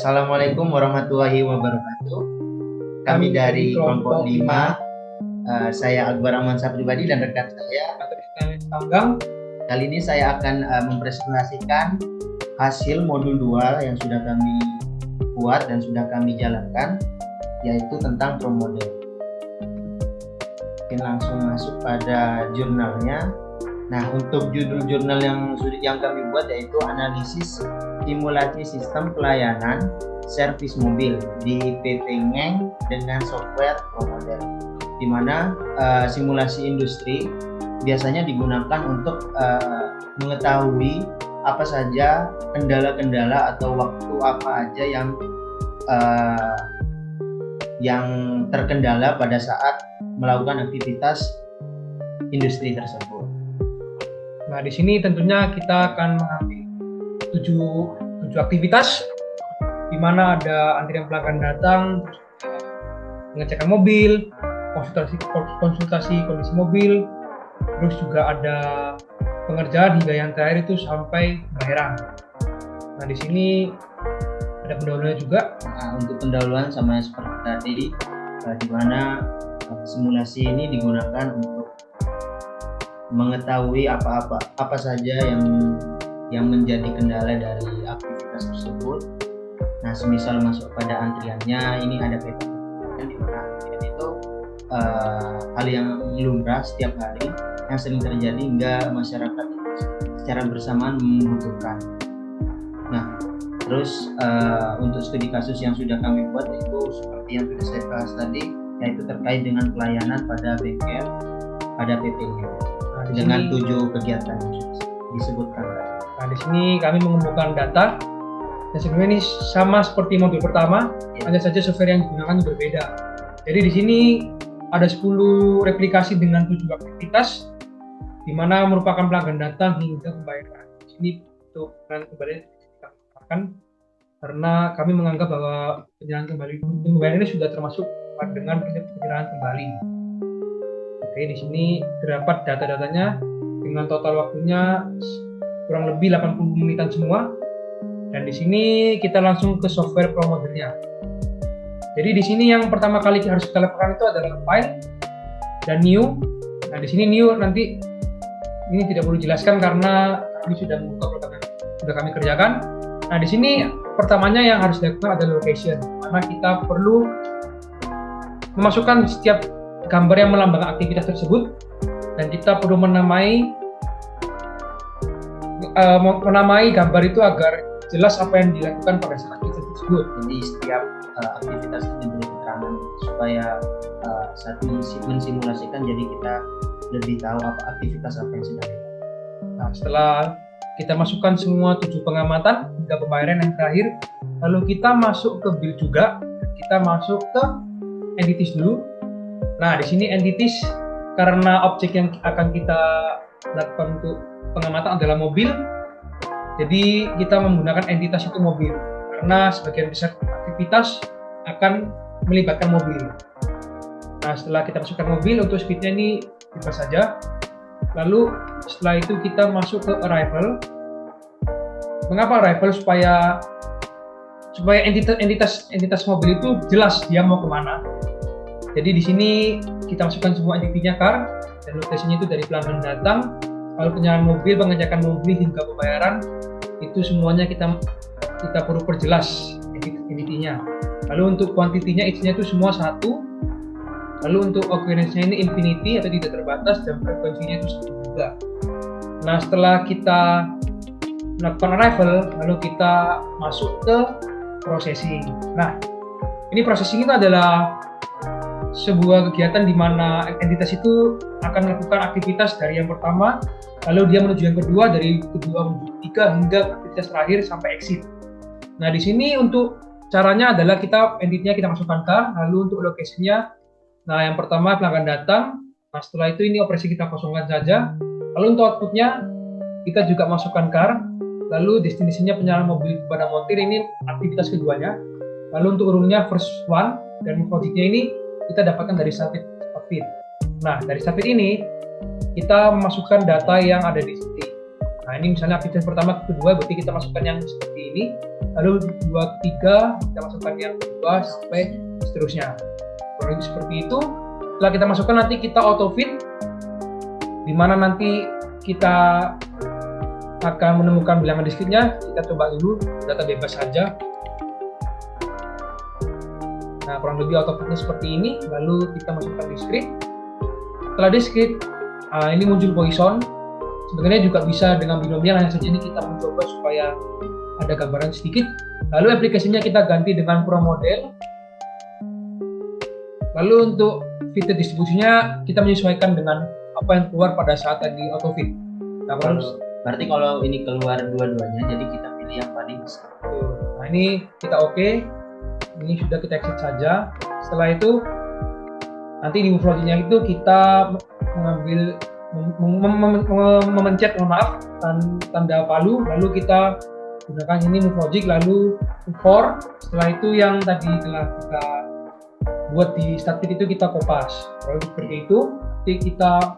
Assalamualaikum warahmatullahi wabarakatuh. Kami dari kelompok 5, saya Akbar Amansyah pribadi dan rekan saya Tanggang. Kali ini saya akan mempresentasikan hasil modul 2 yang sudah kami buat dan sudah kami jalankan, yaitu tentang pro model. Mungkin langsung masuk pada jurnalnya. Nah, untuk judul jurnal yang kami buat yaitu analisis simulasi sistem pelayanan servis mobil di PT Ngeng dengan software ProModel, di mana simulasi industri biasanya digunakan untuk mengetahui apa saja kendala-kendala atau waktu apa aja yang terkendala pada saat melakukan aktivitas industri tersebut. Nah, di sini tentunya kita akan mengambil 7 aktivitas, di mana ada antrian pelanggan datang, pengecekan mobil, konsultasi kondisi mobil, terus juga ada pengerjaan hingga yang terakhir itu sampai pembayaran. Nah, di sini ada pendahuluan juga. Nah, untuk pendahuluan sama seperti tadi, di mana simulasi ini digunakan untuk mengetahui apa saja yang menjadi kendala dari aktivitas tersebut. Nah, semisal masuk pada antriannya, ini ada peta di mana antrian itu hal yang lumrah setiap hari yang sering terjadi hingga masyarakat secara bersamaan membutuhkan. Nah, terus untuk studi kasus yang sudah kami buat yaitu seperti yang sudah saya bahas tadi, yaitu terkait dengan pelayanan pada bengkel pada PT-nya dengan 7 kegiatan disebutkan. Nah, di sini kami mengumpulkan data. Dan sebenarnya ini sama seperti modul pertama, hanya saja software yang digunakan berbeda. Jadi di sini ada 10 replikasi dengan 7 aktivitas, di mana merupakan pelanggan datang hingga pembayaran. Di sini untuk kembali kita lakukan karena kami menganggap bahwa pembayaran ini sudah termasuk dengan penyerahan kembali. Oke, di sini terdapat data-datanya dengan total waktunya kurang lebih 80 menitan semua. Dan di sini kita langsung ke software ProModelnya. Jadi di sini yang pertama kali harus kita lakukan itu adalah file dan new. Nah, di sini new nanti ini tidak perlu dijelaskan karena kami sudah membuka program yang sudah kami kerjakan. Nah, di sini pertamanya yang harus dilakukan adalah location, karena kita perlu memasukkan setiap gambar yang melambangkan aktivitas tersebut, dan kita perlu menamai gambar itu agar jelas apa yang dilakukan pada saat aktivitas tersebut. Jadi setiap aktivitas itu diberi keterangan supaya saat mensimulasikan, jadi kita lebih tahu aktivitas apa yang sedang dilakukan. Nah, setelah kita masukkan semua 7 pengamatan hingga pembayaran yang terakhir, lalu kita masuk ke build juga. Kita masuk ke entities dulu. Nah, di sini entities karena objek yang akan kita lakukan untuk pengamatan adalah mobil. Jadi kita menggunakan entitas itu mobil karena sebagian besar aktivitas akan melibatkan mobil. Nah, setelah kita masukkan mobil, untuk speednya ini bebas saja. Lalu setelah itu kita masuk ke arrival. Mengapa arrival? Supaya entitas mobil itu jelas dia mau kemana. Jadi di sini kita masukkan semua entitinya car, dan lokasinya itu dari pelanggan datang, lalu penyalahan mobil, pengecekan mobil hingga pembayaran, itu semuanya kita perlu perjelas entitinya. Lalu untuk kuantitinya, isinya itu semua 1. Lalu untuk occurrence-nya ini infinity atau tidak terbatas, dan frekuensinya itu 1 juga. Nah, setelah kita melakukan arrival, lalu kita masuk ke processing. Nah, ini processing itu adalah sebuah kegiatan di mana entitas itu akan melakukan aktivitas dari yang pertama, lalu dia menuju yang kedua, dari kedua menuju ketiga, hingga aktivitas terakhir sampai exit. Nah, di sini untuk caranya adalah entitinya kita masukkan car, lalu untuk lokasinya, nah yang pertama pelanggan datang. Nah, setelah itu ini operasi kita kosongkan saja. Lalu untuk outputnya kita juga masukkan car, lalu destinasinya penyalahan mobil pada montir, ini aktivitas keduanya. Lalu untuk urunnya first one, dan projectnya ini kita dapatkan dari submit. Nah, dari submit ini kita memasukkan data yang ada di sini. Nah, ini misalnya aktivitas pertama ke kedua, berarti kita masukkan yang seperti ini. lalu 2 3 kita masukkan yang kedua sampai seterusnya. Kurang seperti itu. Setelah kita masukkan nanti kita auto fit, di mana nanti kita akan menemukan bilangan discrete-nya. Kita coba dulu data bebas saja. Nah, kurang lebih auto fitnya seperti ini. Lalu kita masukkan discrete. Setelah discrete, ini muncul Poisson. Sebenarnya juga bisa dengan binomial, hanya saja ini kita mencoba supaya ada gambaran sedikit. Lalu aplikasinya kita ganti dengan Pro Model. Lalu untuk fitted distribusinya kita menyesuaikan dengan apa yang keluar pada saat tadi auto fit. Nah, berarti kalau ini keluar dua-duanya, jadi kita pilih yang paling besar. Nah, ini kita oke. Ini sudah kita exit saja. Setelah itu nanti di flow-nya itu kita mengambil memencet tanda palu, lalu kita gunakan ini move logic, lalu for. Setelah itu yang tadi telah kita buat di static itu kita kopas. Lalu seperti itu, nanti kita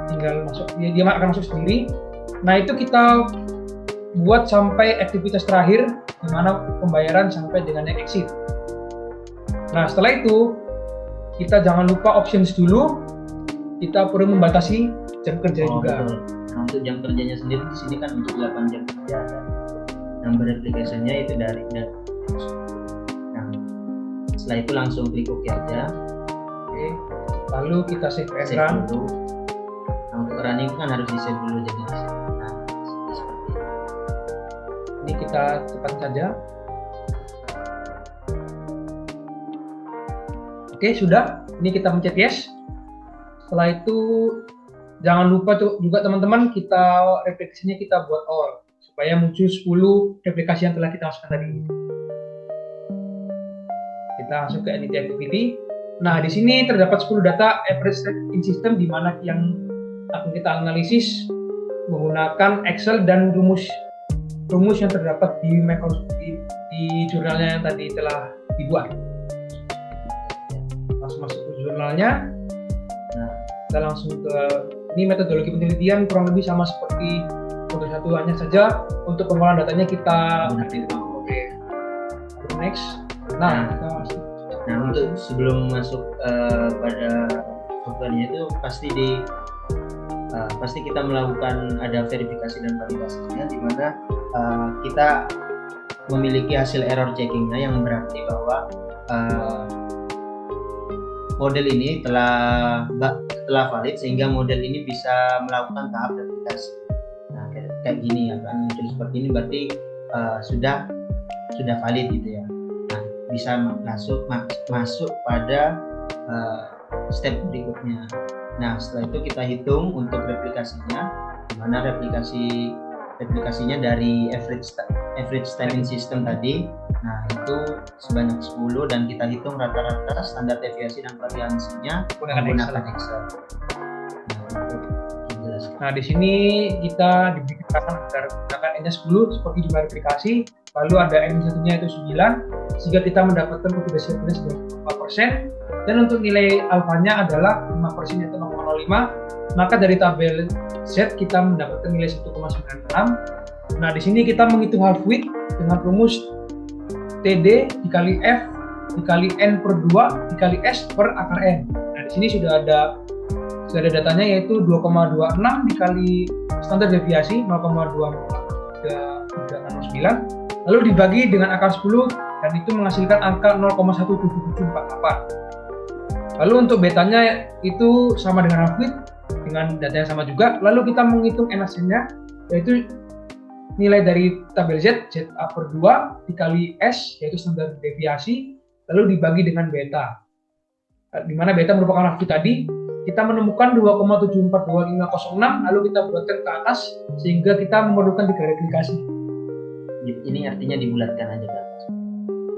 tinggal masuk, dia akan masuk sendiri. Nah, itu kita buat sampai aktivitas terakhir, di mana pembayaran sampai dengan yang exit. Nah, setelah itu kita jangan lupa options dulu. Kita perlu membatasi jam kerja juga. Betul. Nah, untuk jam kerjanya sendiri di sini kan untuk 8 jam kerja, dan number application-nya itu dari. Nah, setelah itu langsung klik OK aja. Oke. Lalu kita save Save dulu. Nah, untuk running kan harus di save dulu, jadi nah, seperti ini. Ini kita cepat saja. Oke, sudah. Ini kita pencet yes. Setelah itu jangan lupa juga teman-teman, kita replikasinya kita buat all supaya muncul 10 replikasi yang telah kita masukkan tadi. Kita masuk ke entity activity. Nah, di sini terdapat 10 data average in system, di mana yang akan kita analisis menggunakan Excel dan rumus yang terdapat di jurnalnya yang tadi telah dibuat. Langsung masuk ke jurnalnya. Nah, kita langsung ke ini metodologi penelitian, kurang lebih sama seperti untuk satu, hanya saja untuk pengolahan datanya kita oke. Next. Nah, untuk sebelum masuk pada softwarenya itu pasti kita melakukan ada verifikasi dan validasinya, di mana kita memiliki hasil error checkingnya, yang berarti bahwa model ini telah valid sehingga model ini bisa melakukan tahap replikasi. Nah, kayak gini ya kan, muncul seperti ini berarti sudah valid gitu ya. Nah, bisa masuk pada step berikutnya. Nah, setelah itu kita hitung untuk replikasinya, di mana replikasinya dari average time in system tadi. Nah, itu sebanyak 10, dan kita hitung rata-rata standar deviasi dan variansinya menggunakan Excel. Nah, di sini kita diberikan agar menggunakan N-nya 10 seperti jumlah replikasi, lalu ada N-1-nya itu 9, sehingga kita mendapatkan probabilitasnya sebanyak 4%, dan untuk nilai alfanya adalah 5% yaitu 0,05. Maka dari tabel Z kita mendapatkan nilai 1,96. Nah, di sini kita menghitung half width dengan rumus TD dikali F dikali N per 2 dikali S per akar N. Nah, di sini sudah ada datanya, yaitu 2,26 dikali standar deviasi 0,239, lalu dibagi dengan akar 10, dan itu menghasilkan angka 0,17748. Lalu untuk betanya itu sama dengan half width, dengan data yang sama juga. Lalu kita menghitung NAC-nya, yaitu nilai dari tabel Z per 2 dikali S, yaitu standar deviasi, lalu dibagi dengan beta, di mana beta merupakan half width tadi. Kita menemukan 2,742506, lalu kita bulatkan ke atas sehingga kita memerlukan 3 replikasi. Ini artinya dibulatkan aja ke atas.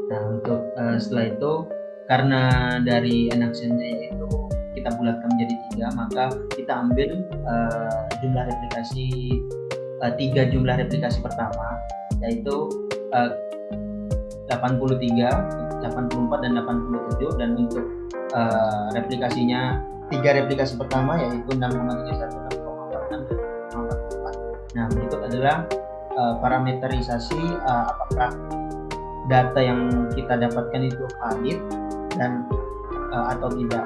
Nah, untuk setelah itu, karena dari NAC-nya itu kita bulatkan menjadi 3, maka kita ambil jumlah replikasi 3 jumlah replikasi pertama, yaitu 83, 84 dan 87, dan untuk replikasinya 3 replikasi pertama yaitu 6,31, 6,46 dan 6,44. Nah, berikut adalah parameterisasi apakah data yang kita dapatkan itu valid dan atau tidak.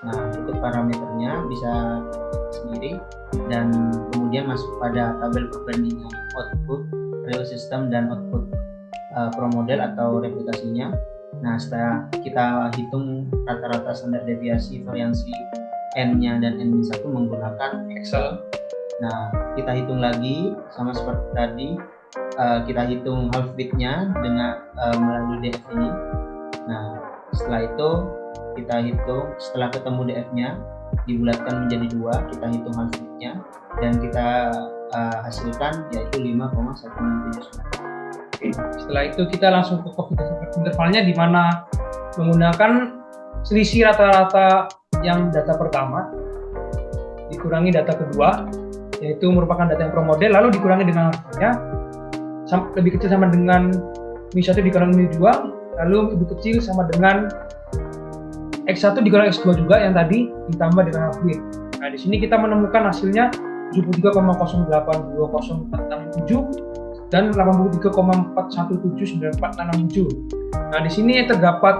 Nah, itu parameternya bisa sendiri, dan kemudian masuk pada tabel perbandingan output real system dan output pro model atau replikasinya. Nah, setelah kita hitung rata-rata standar deviasi variansi n-nya dan n-1 menggunakan Excel. Nah, kita hitung lagi sama seperti tadi, kita hitung half width-nya dengan melalui DF ini. Nah, setelah itu kita hitung, setelah ketemu DF-nya dibulatkan menjadi 2, kita hitung half width-nya dan kita hasilkan yaitu 5,1679. Setelah itu kita langsung ke koefisien intervalnya, di mana menggunakan selisih rata-rata yang data pertama dikurangi data kedua, yaitu merupakan data yang pro model, lalu dikurangi dengan hasilnya lebih kecil sama dengan Mi1 dikurangi Mi2, lalu lebih kecil sama dengan X1 dikurangi X2 juga yang tadi ditambah dengan half width. Nah, di sini kita menemukan hasilnya 73,082047 dan 83,417947. Nah, di sini terdapat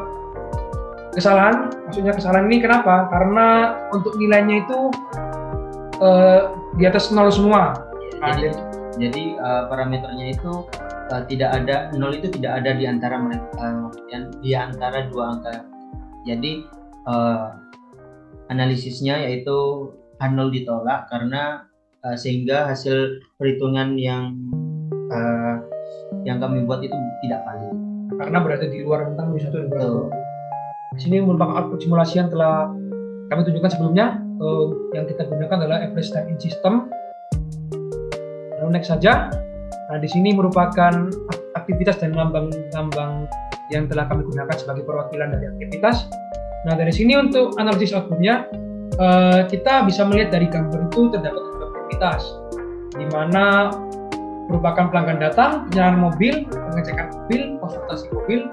kesalahan. Maksudnya kesalahan ini kenapa? Karena untuk nilainya itu di atas 0 semua. Nah, jadi parameternya itu tidak ada, 0 itu tidak ada di antara mereka, di antara dua angka. Jadi analisisnya yaitu H0 ditolak karena sehingga hasil perhitungan yang kami buat itu tidak valid karena berada di luar rentang Mi1 dan Mi2. Di sini merupakan output simulasi yang telah kami tunjukkan sebelumnya. Yang kita gunakan adalah average time in system. Lalu next saja. Nah, di sini merupakan aktivitas dan lambang-lambang yang telah kami gunakan sebagai perwakilan dari aktivitas. Nah, dari sini untuk analisis outputnya, kita bisa melihat dari gambar itu terdapat aktivitas, di mana merupakan pelanggan datang, penyalahan mobil, pengecekan mobil, konsultasi mobil,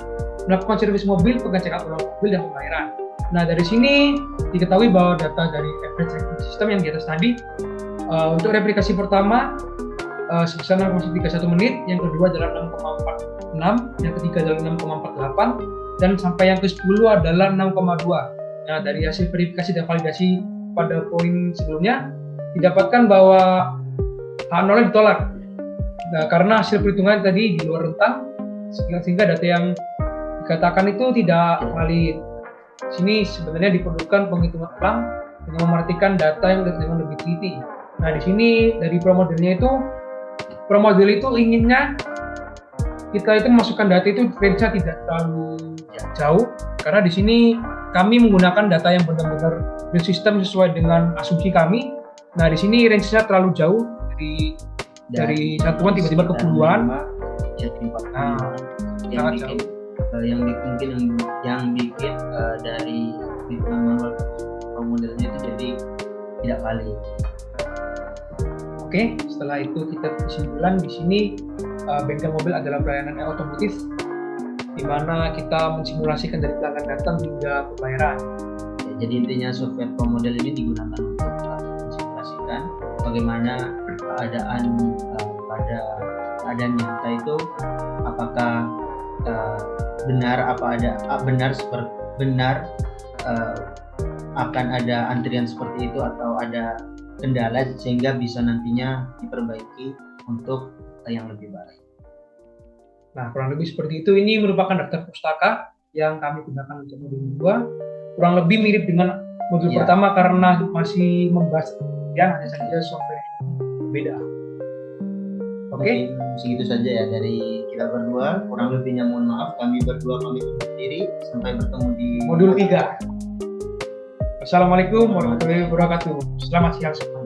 melakukan servis mobil, pengecekan ulang mobil, dan pembayaran. Nah, dari sini diketahui bahwa data dari average rating system yang di atas tadi, untuk replikasi pertama sebesar 6,31 menit, yang kedua adalah 6,46, yang ketiga adalah 6,48, dan sampai yang ke-10 adalah 6,2. Nah, dari hasil verifikasi dan validasi pada poin sebelumnya, didapatkan bahwa H0 ditolak. Nah, karena hasil perhitungan tadi di luar rentang, sehingga data yang dikatakan itu tidak valid. Di sini sebenarnya diperlukan penghitungan ulang dengan memperhatikan data yang dengan lebih teliti. Nah, di sini dari pro model itu inginnya kita itu memasukkan data itu range-nya tidak terlalu jauh, karena di sini kami menggunakan data yang benar-benar real system sesuai dengan asumsi kami. Nah, di sini range-nya terlalu jauh dari satuan tiba-tiba ke puluhan. Nah, sangat jauh. Yang bikin dari hitungan manual modelnya itu jadi tidak valid. Oke, setelah itu kita kesimpulan di sini bengkel mobil adalah pelayanan otomotif, di mana kita mensimulasikan dari pelanggan datang hingga pembayaran. Ya, jadi intinya software pro model ini digunakan untuk mensimulasikan bagaimana keadaan pada keadaan nyata itu, apakah benar akan ada antrian seperti itu atau ada kendala, sehingga bisa nantinya diperbaiki untuk yang lebih baik. Nah, kurang lebih seperti itu. Ini merupakan daftar pustaka yang kami gunakan untuk modul 2. Kurang lebih mirip dengan modul pertama karena masih membahas yang hanya saja software beda. Oke, segitu saja ya dari kita berdua. Kurang lebihnya mohon maaf. Kami berdua pamit undur diri. Sampai bertemu di modul 3. Assalamualaikum warahmatullahi wabarakatuh. Selamat siang semua.